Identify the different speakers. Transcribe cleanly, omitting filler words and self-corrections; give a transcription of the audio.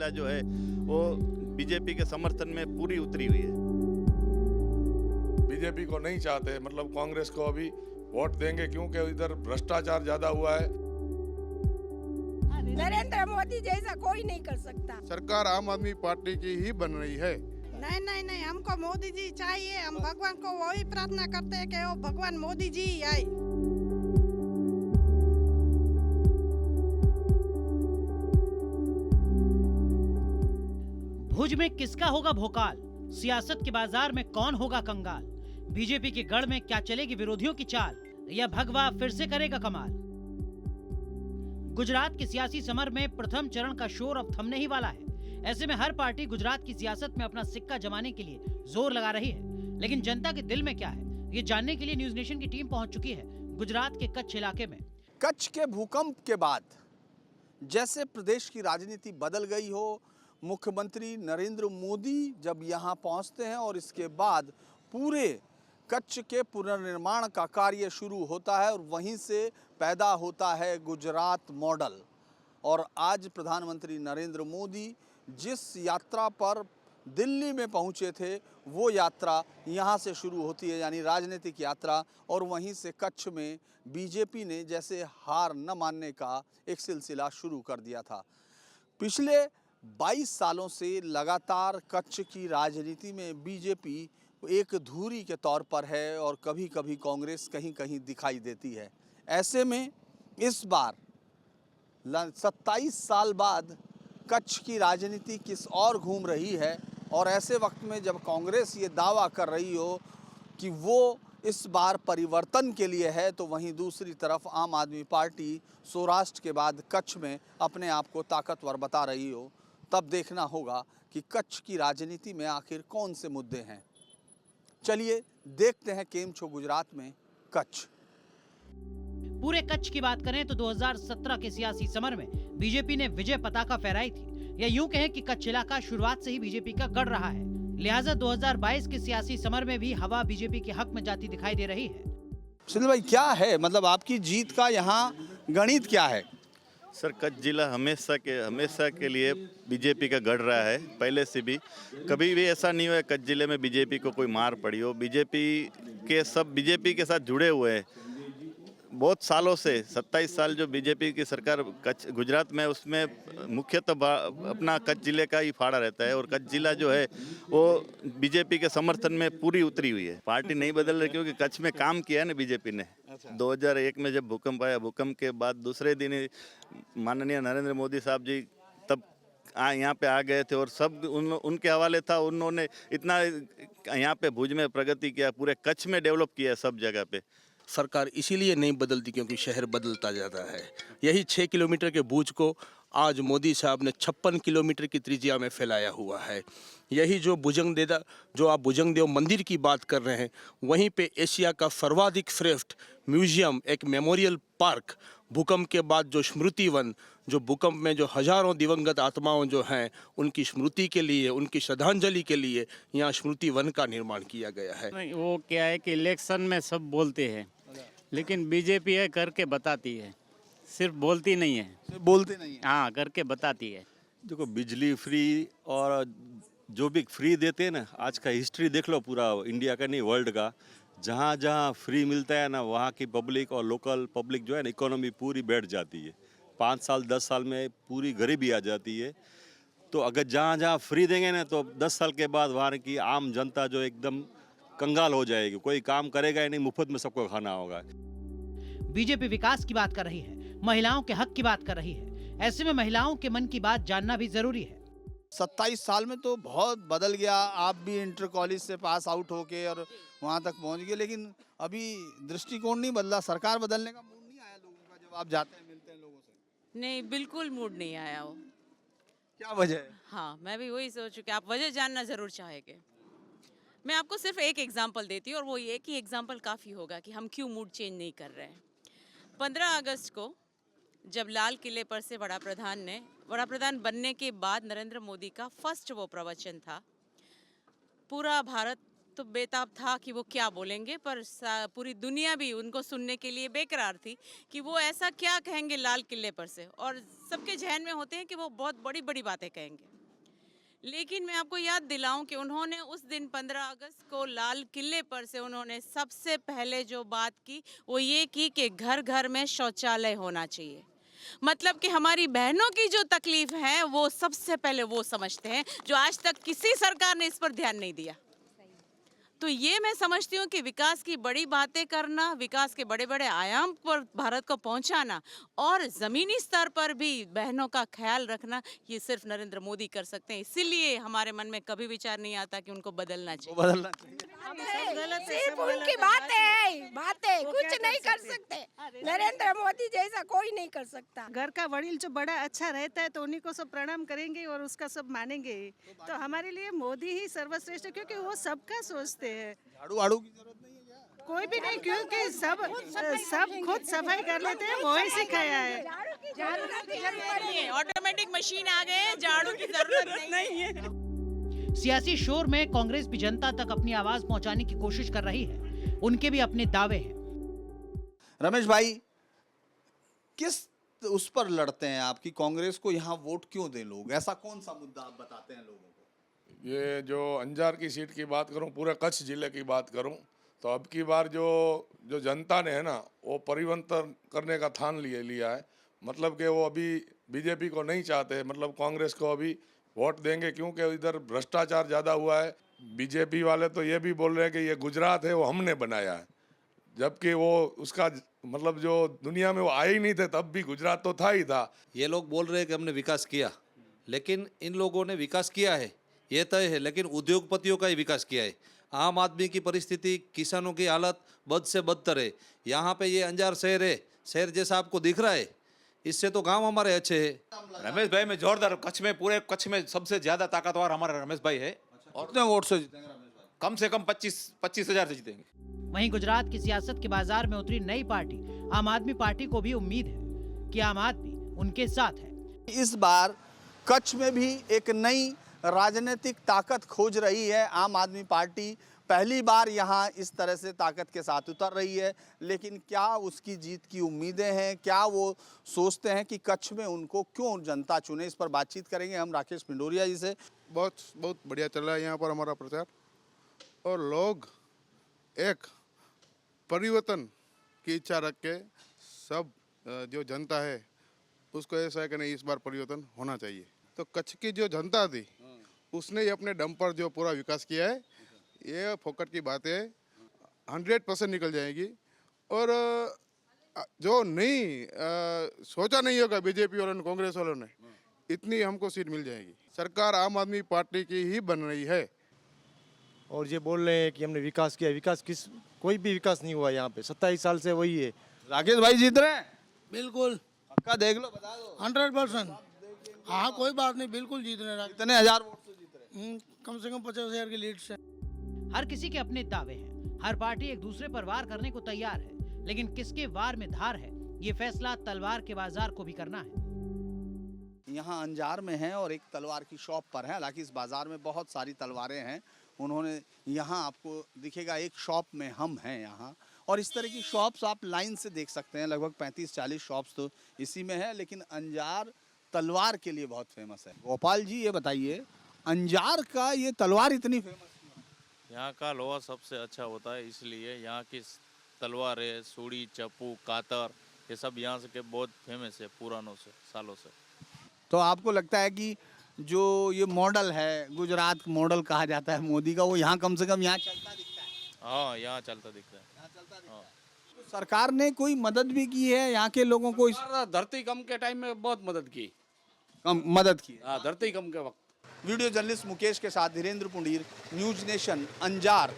Speaker 1: जिला जो है वो बीजेपी के समर्थन में पूरी उतरी हुई है।
Speaker 2: बीजेपी को नहीं चाहते, मतलब कांग्रेस को अभी वोट देंगे क्योंकि इधर भ्रष्टाचार ज्यादा हुआ है।
Speaker 3: नरेंद्र मोदी जैसा कोई नहीं कर सकता।
Speaker 4: सरकार आम आदमी पार्टी की ही बन रही है।
Speaker 3: नहीं, हमको मोदी जी चाहिए। हम भगवान को वही प्रार्थना करते हैं कि वो भगवान मोदी जी ही आए।
Speaker 5: भुज में किसका होगा भोकाल? सियासत के बाजार में कौन होगा कंगाल? बीजेपी के गढ़ में क्या चलेगी विरोधियों की चाल, या भगवा फिर से करेगा कमाल? गुजरात के सियासी समर में प्रथम चरण का शोर अब थमने ही वाला है। ऐसे में हर पार्टी गुजरात की सियासत में अपना सिक्का जमाने के लिए जोर लगा रही है, लेकिन जनता के दिल में क्या है, ये जानने के लिए न्यूज नेशन की टीम पहुंच चुकी है गुजरात के कच्छ इलाके में।
Speaker 6: कच्छ के भूकंप के बाद जैसे प्रदेश की राजनीति बदल गई हो, मुख्यमंत्री नरेंद्र मोदी जब यहाँ पहुँचते हैं और इसके बाद पूरे कच्छ के पुनर्निर्माण का कार्य शुरू होता है और वहीं से पैदा होता है गुजरात मॉडल। और आज प्रधानमंत्री नरेंद्र मोदी जिस यात्रा पर दिल्ली में पहुंचे थे वो यात्रा यहाँ से शुरू होती है, यानी राजनीतिक यात्रा। और वहीं से कच्छ में बीजेपी ने जैसे हार न मानने का एक सिलसिला शुरू कर दिया था। पिछले 22 सालों से लगातार कच्छ की राजनीति में बीजेपी एक धुरी के तौर पर है और कभी कभी कांग्रेस कहीं कहीं दिखाई देती है। ऐसे में इस बार 27 साल बाद कच्छ की राजनीति किस और घूम रही है, और ऐसे वक्त में जब कांग्रेस ये दावा कर रही हो कि वो इस बार परिवर्तन के लिए है, तो वहीं दूसरी तरफ आम आदमी पार्टी सौराष्ट्र के बाद कच्छ में अपने आप को ताकतवर बता रही हो, तब देखना होगा कि कच्छ की राजनीति में आखिर कौन से मुद्दे हैं। चलिए देखते हैं केम छो गुजरात में कच्छ।
Speaker 5: पूरे कच्छ की बात करें तो 2017 के सियासी समर में बीजेपी ने विजय पताका फहराई थी, या यूं कहें कि कच्छ इलाका शुरुआत से ही बीजेपी का गढ़ रहा है। लिहाजा 2022 के सियासी समर में भी हवा बीजेपी के हक में जाती दिखाई दे रही है।
Speaker 6: सुनील भाई, क्या है मतलब आपकी जीत का यहाँ गणित क्या है?
Speaker 1: सर, कच्छ जिला हमेशा के लिए बीजेपी का गढ़ रहा है। पहले से भी कभी भी ऐसा नहीं हुआ कच्छ जिले में बीजेपी को कोई मार पड़ी हो। सब बीजेपी के साथ जुड़े हुए हैं बहुत सालों से। 27 साल जो बीजेपी की सरकार कच्छ गुजरात में, उसमें मुख्यतः अपना कच्छ जिले का ही फाड़ा रहता है। और कच्छ जिला जो है वो बीजेपी के समर्थन में पूरी उतरी हुई है। पार्टी नहीं बदल रही क्योंकि कच्छ में काम किया है ना बीजेपी ने। 2001 में जब भूकंप आया, भूकंप के बाद दूसरे दिन ही माननीय नरेंद्र मोदी साहब जी तब यहाँ पे आ गए थे और सब उनके हवाले था। उन्होंने इतना यहाँ पे भुज में प्रगति किया, पूरे कच्छ में डेवलप किया सब जगह पे।
Speaker 7: सरकार इसीलिए नहीं बदलती क्योंकि शहर बदलता जाता है। यही 6 किलोमीटर के भुज को आज मोदी साहब ने 56 किलोमीटर की त्रिज्या में फैलाया हुआ है। यही जो आप भुजंगदेव मंदिर की बात कर रहे हैं, वहीं पे एशिया का सर्वाधिक श्रेष्ठ म्यूजियम, एक मेमोरियल पार्क, भूकंप के बाद जो स्मृति वन, जो भूकंप में जो हजारों दिवंगत आत्माओं जो हैं उनकी स्मृति के लिए, उनकी श्रद्धांजलि के लिए यहाँ स्मृति वन का निर्माण किया गया है।
Speaker 8: नहीं, वो क्या है कि इलेक्शन में सब बोलते हैं, लेकिन बीजेपी है करके बताती है, सिर्फ बोलती नहीं है। हाँ, करके बताती है।
Speaker 9: देखो, बिजली फ्री और जो भी फ्री देते हैं ना, आज का हिस्ट्री देख लो पूरा इंडिया का नहीं वर्ल्ड का, जहाँ जहाँ फ्री मिलता है ना वहाँ की पब्लिक और लोकल पब्लिक जो है ना इकोनॉमी पूरी बैठ जाती है। 5 साल 10 साल में पूरी गरीबी आ जाती है। तो अगर जहाँ जहाँ फ्री देंगे ना तो 10 साल के बाद वहाँ की आम जनता जो एकदम कंगाल हो जाएगी, कोई काम करेगा ही नहीं, मुफ्त में सबको खाना होगा।
Speaker 5: बीजेपी विकास की बात कर रही है, महिलाओं के हक की बात कर रही है। ऐसे में महिलाओं के मन की बात जानना भी जरूरी है।
Speaker 6: 27 साल में तो बहुत बदल गया। आप भी इंटर कॉलेज से पास आउट होके और वहाँ तक पहुँच गए, लेकिन अभी दृष्टिकोण नहीं बदला। सरकार बदलने का मूड नहीं आया लोगों का जब आप जाते हैं मिलते हैं लोगों से?
Speaker 10: नहीं, बिल्कुल मूड नहीं आया वो।
Speaker 6: क्या वजह है?
Speaker 10: हाँ, मैं भी वही सोचूं कि आप वजह जानना ज़रूर चाहेंगे। मैं आपको सिर्फ एक एग्जांपल देती हूँ और वो ये कि एग्जांपल काफ़ी होगा कि हम क्यों मूड चेंज नहीं कर रहे हैं। 15 अगस्त को जब लाल किले पर से बड़ा प्रधान बनने के बाद नरेंद्र मोदी का फर्स्ट वो प्रवचन था, पूरा भारत तो बेताब था कि वो क्या बोलेंगे, पर पूरी दुनिया भी उनको सुनने के लिए बेकरार थी कि वो ऐसा क्या कहेंगे लाल किले पर से। और सबके जहन में होते हैं कि वो बहुत बड़ी बड़ी बातें कहेंगे। लेकिन मैं आपको याद दिलाऊं कि उन्होंने उस दिन 15 अगस्त को लाल किले पर से उन्होंने सबसे पहले जो बात की वो ये की कि घर घर में शौचालय होना चाहिए। मतलब कि हमारी बहनों की जो तकलीफ है वो सबसे पहले वो समझते हैं, जो आज तक किसी सरकार ने इस पर ध्यान नहीं दिया। तो ये मैं समझती हूँ कि विकास की बड़ी बातें करना, विकास के बड़े बड़े आयाम पर भारत को पहुंचाना और ज़मीनी स्तर पर भी बहनों का ख्याल रखना, ये सिर्फ नरेंद्र मोदी कर सकते हैं। इसीलिए हमारे मन में कभी विचार नहीं आता कि उनको बदलना चाहिए।
Speaker 6: बदलना चाहिए।
Speaker 3: सिर्फ उनकी बातें कुछ नहीं कर सकते। नरेंद्र मोदी जैसा कोई नहीं कर सकता।
Speaker 11: घर का वडील जो बड़ा अच्छा रहता है तो उन्हीं को सब प्रणाम करेंगे और उसका सब मानेंगे। तो हमारे लिए मोदी ही सर्वश्रेष्ठ है, क्योंकि वो सबका सोचते हैं।
Speaker 6: झाड़ू वाड़ू की जरूरत नहीं है क्या?
Speaker 11: कोई भी नहीं, क्योंकि सब खुद सफाई कर लेते हैं, वो ही सिखाया है।
Speaker 10: ऑटोमेटिक मशीन आ गए हैं, झाड़ू की जरूरत नहीं है।
Speaker 5: सियासी शोर में कांग्रेस भी जनता तक अपनी आवाज पहुंचाने की कोशिश कर रही है। उनके भी अपने दावे हैं।
Speaker 6: रमेश भाई, किस उस पर लड़ते हैं आपकी कांग्रेस को यहाँ वोट क्यों दें लोग? ऐसा कौन सा मुद्दा आप बताते हैं लोगों को?
Speaker 2: ये जो अंजार की सीट की बात करूं, पूरे कच्छ जिले की बात करूं, तो अब की बार जो जनता ने है ना, वो परिवर्तन करने का ठान लिया है। मतलब कि वो अभी बीजेपी को नहीं चाहते, मतलब कांग्रेस को अभी वोट देंगे, क्योंकि इधर भ्रष्टाचार ज़्यादा हुआ है। बीजेपी वाले तो ये भी बोल रहे हैं कि ये गुजरात है वो हमने बनाया है, जबकि वो उसका मतलब जो दुनिया में वो आए ही नहीं थे, तब भी गुजरात तो था ही था।
Speaker 12: ये लोग बोल रहे हैं कि हमने विकास किया, लेकिन इन लोगों ने विकास किया है ये तय है, लेकिन उद्योगपतियों का ही विकास किया है। आम आदमी की परिस्थिति, किसानों की हालत बद से बदतर है। यहाँ पे ये अंजार शहर है, शहर जैसा आपको दिख रहा है, इससे तो गांव हमारे अच्छे हैं।
Speaker 13: रमेश भाई में जोरदार, कच्छ में पूरे कच्छ में सबसे ज्यादा ताकतवर हमारा रमेश भाई है।
Speaker 6: और कितने वोट से जीतेंगे रमेश भाई?
Speaker 13: कम से कम 25,000 से जीतेंगे।
Speaker 5: वहीं गुजरात की सियासत के बाजार में उतरी नई पार्टी आम आदमी पार्टी को भी उम्मीद है कि आम आदमी उनके साथ है।
Speaker 6: इस बार कच्छ में भी एक नई राजनीतिक ताकत खोज रही है आम आदमी पार्टी। पहली बार यहाँ इस तरह से ताकत के साथ उतर रही है, लेकिन क्या उसकी जीत की उम्मीदें हैं? क्या वो सोचते हैं कि कच्छ में उनको क्यों जनता चुने? इस पर बातचीत करेंगे हम राकेश पिंडोरिया जी से।
Speaker 4: बहुत बढ़िया चल रहा है यहाँ पर हमारा प्रचार, और लोग एक परिवर्तन की इच्छा रख के सब जो जनता है उसको ऐसा है कि नहीं, इस बार परिवर्तन होना चाहिए। तो कच्छ की जो जनता थी उसने ही अपने दम पर जो पूरा विकास किया है, ये फोकट की बात है, 100% निकल जाएगी। और जो नहीं सोचा नहीं होगा बीजेपी वालों ने, कांग्रेस वालों ने, इतनी हमको सीट मिल जाएगी। सरकार आम आदमी पार्टी की ही बन रही है।
Speaker 14: और ये बोल रहे हैं कि हमने विकास किया, विकास कोई भी विकास नहीं हुआ यहाँ पे, 27 साल से वही है।
Speaker 6: राकेश भाई जीत रहे हैं?
Speaker 14: बिल्कुल
Speaker 6: पक्का देख लो, बता दो।
Speaker 14: 100%। हाँ, कोई बात नहीं, बिल्कुल जीत रहे हैं।
Speaker 6: कितने हजार वोट से जीत रहे हैं?
Speaker 14: कम से कम 50,000 की लीड से।
Speaker 5: हर किसी के अपने दावे हैं, हर पार्टी एक दूसरे पर वार करने को तैयार है, लेकिन किसके वार में धार है, ये फैसला तलवार के बाजार को भी करना है।
Speaker 6: यहाँ अंजार में है और एक तलवार की शॉप पर है। हालांकि इस बाजार में बहुत सारी तलवारें हैं। उन्होंने यहाँ आपको दिखेगा एक शॉप में हम हैं यहाँ, और इस तरह की शॉप्स आप लाइन से देख सकते हैं। लगभग 35-40 शॉप्स तो इसी में है, लेकिन अंजार तलवार के लिए बहुत फेमस है। गोपाल जी, ये बताइए, अंजार का ये तलवार इतनी फेमस?
Speaker 15: यहाँ का लोहा सबसे अच्छा होता है, इसलिए यहाँ की तलवारें, सूड़ी, चप्पू, कातर, ये सब यहाँ से के बहुत फेमस है पुरानों से, सालों से।
Speaker 6: तो आपको लगता है कि जो ये मॉडल है, गुजरात मॉडल कहा जाता है मोदी का, वो यहाँ कम से कम यहाँ चलता दिखता है?
Speaker 15: हाँ, यहाँ चलता दिखता है।
Speaker 6: तो सरकार ने कोई मदद भी की है यहाँ के लोगों को?
Speaker 7: धरती कम के टाइम में बहुत मदद की।
Speaker 6: मदद की?
Speaker 7: हाँ, धरती कम के वक्त।
Speaker 6: वीडियो जर्नलिस्ट मुकेश के साथ धीरेन्द्र पुंडीर, न्यूज नेशन, अंजार।